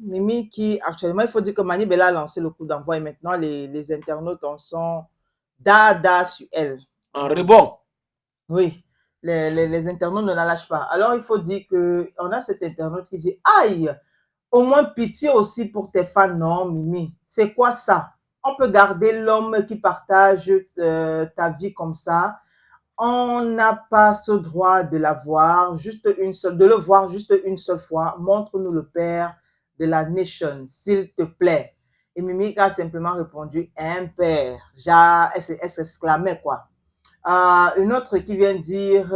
Mimi qui, actuellement, il faut dire que Mani Bella a lancé le coup d'envoi et maintenant, les internautes en sont dada sur elle. En rebond. Oui, les internautes ne la lâchent pas. Alors, il faut dire qu'on a cet internaute qui dit, aïe, au moins pitié aussi pour tes fans, non, Mimi. C'est quoi ça? On peut garder l'homme qui partage ta vie comme ça. On n'a pas ce droit de de le voir juste une seule fois. Montre-nous le père de la nation, s'il te plaît. Et Mimi a simplement répondu, un père. Elle s'exclamait quoi. Une autre qui vient dire,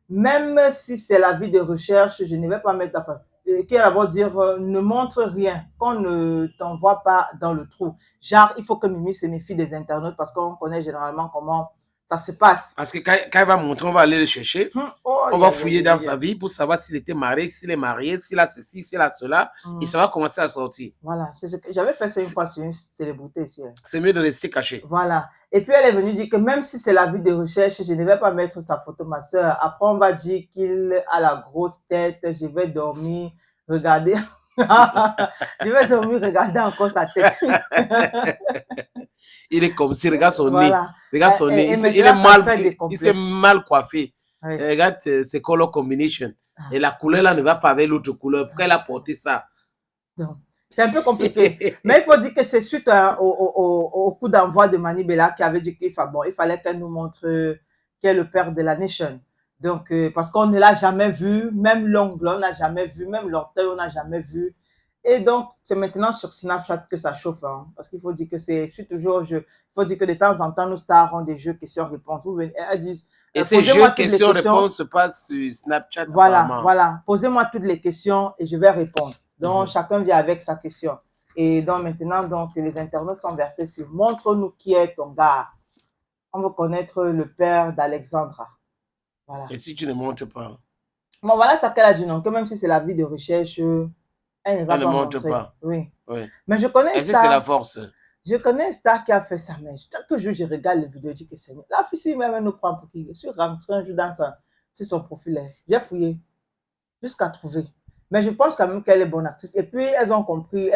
même si c'est la vie de recherche, je ne vais pas mettre, enfin, qui va d'abord dire, ne montre rien, qu'on ne t'envoie pas dans le trou. Genre, il faut que Mimi se méfie des internautes parce qu'on connaît généralement comment ça se passe. Parce que quand il va montrer, on va aller le chercher. Oh, On va fouiller dans sa vie pour savoir s'il était marié, s'il est marié, s'il a ceci, s'il a cela. Et ça va commencer à sortir. Voilà, c'est ce que j'avais fait ça une fois sur une célébrité ici. C'est mieux de rester caché. Voilà. Et puis elle est venue dire que même si c'est la vie de recherche, je ne vais pas mettre sa photo, ma soeur. Après, on va dire qu'il a la grosse tête, je vais dormir, regarder. Je vais dormir, regarder encore sa tête. Il est comme si, regarde son Voilà. nez. Regarde son nez. Il s'est mal coiffé. Oui. Regarde, c'est color combination. Et la couleur là ne va pas avec l'autre couleur. Pourquoi elle a porté ça? C'est un peu compliqué. Mais il faut dire que c'est suite au coup d'envoi de Mani Bella qui avait dit qu'il fallait qu'elle nous montre qui est le père de la nation. Donc, parce qu'on ne l'a jamais vu, même l'ongle, on n'a jamais vu, même l'orteil, on n'a jamais vu. Et donc, c'est maintenant sur Snapchat que ça chauffe. Hein, parce qu'il faut dire que c'est toujours il faut dire que de temps en temps, nos stars ont des jeux questions-réponses. Elles disent, et ces jeux questions-réponses se passent sur Snapchat. Voilà, apparemment. voilà. Posez-moi toutes les questions et je vais répondre. Donc, chacun vient avec sa question. Et donc, maintenant, donc, les internautes sont versés sur « Montre-nous qui est ton gars ». On veut connaître le père d'Alexandra. Voilà. Et si tu ne montres pas? Bon, voilà ce qu'elle a dit, non, que même si c'est la vie de recherche, elle ne va pas montre montrer. Pas. Oui. Oui. Mais je connais Est-ce que c'est la force? Je connais un star qui a fait ça, mais chaque jour, je regarde les vidéos, je dis que c'est... La fille, si même elle nous prend pour qui? Je suis rentrée un jour sur son profil. J'ai fouillé jusqu'à trouver. Mais je pense quand même qu'elle est bonne artiste. Et puis, elles ont compris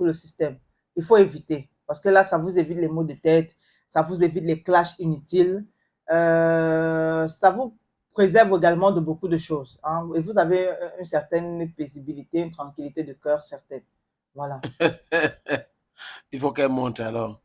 le système. Il faut éviter. Parce que là, ça vous évite les maux de tête, ça vous évite les clashs inutiles, ça vous préserve également de beaucoup de choses. Hein, et vous avez une certaine paisibilité, une tranquillité de cœur certaine. Voilà. Il faut qu'elle monte alors.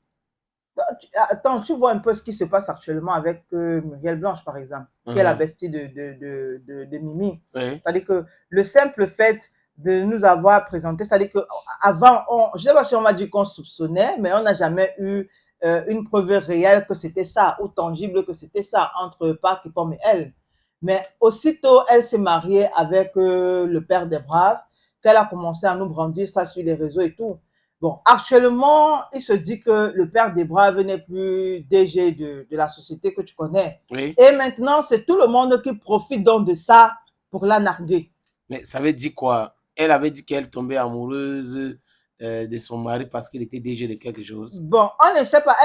Attends, tu vois un peu ce qui se passe actuellement avec Muriel Blanche, par exemple, qui est la bestie de Mimi. Oui. C'est-à-dire que le simple fait de nous avoir présenté, c'est-à-dire qu'avant, je ne sais pas si on m'a dit qu'on soupçonnait, mais on n'a jamais eu une preuve réelle que c'était ça, ou tangible que c'était ça, entre Park et Pomme et elle. Mais aussitôt, elle s'est mariée avec le père des braves, qu'elle a commencé à nous brandir ça sur les réseaux et tout. Bon, actuellement, il se dit que le père des Braves n'est plus DG de la société que tu connais. Oui. Et maintenant, c'est tout le monde qui profite donc de ça pour la narguer. Mais ça veut dire quoi? Elle avait dit qu'elle tombait amoureuse de son mari parce qu'il était DG de quelque chose. Bon, on ne sait pas.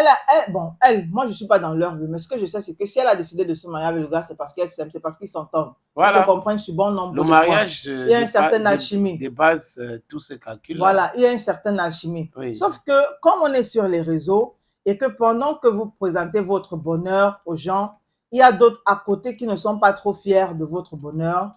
Moi, je ne suis pas dans leur vie, mais ce que je sais, c'est que si elle a décidé de se marier avec le gars, c'est parce qu'elle s'aime, c'est parce qu'ils s'entendent. Voilà. Ils se comprennent sur bon nombre de points. Le mariage, il y a une certaine alchimie. De base, tout ce calcul. Voilà, il y a une certaine alchimie. Oui. Sauf que, comme on est sur les réseaux, et que pendant que vous présentez votre bonheur aux gens, il y a d'autres à côté qui ne sont pas trop fiers de votre bonheur,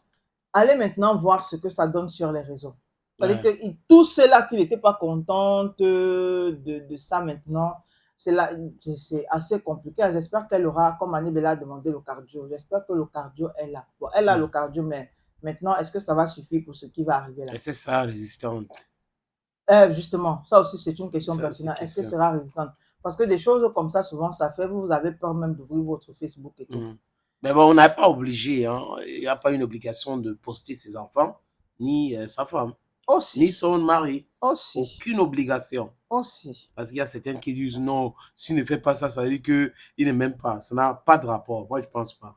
allez maintenant voir ce que ça donne sur les réseaux. C'est-à-dire que tous ceux-là qui n'étaient pas contents de ça maintenant, c'est assez compliqué. J'espère qu'elle aura, comme Annie Bella a demandé, le cardio. J'espère que le cardio est là. Bon, elle a le cardio, mais maintenant, est-ce que ça va suffire pour ce qui va arriver là? Et c'est ça, résistante. Justement, ça aussi, c'est une question personnelle. Est-ce que sera résistante? Parce que des choses comme ça, souvent, ça fait, vous avez peur même d'ouvrir votre Facebook et tout. Mais bon, on n'est pas obligé. Hein. Il n'y a pas une obligation de poster ses enfants, ni sa femme. Aussi. Ni son mari. Aussi. Aucune obligation. Aussi. Parce qu'il y a certains qui disent non, s'il ne fait pas ça, ça veut dire qu'il ne m'aime pas. Ça n'a pas de rapport. Moi, je ne pense pas.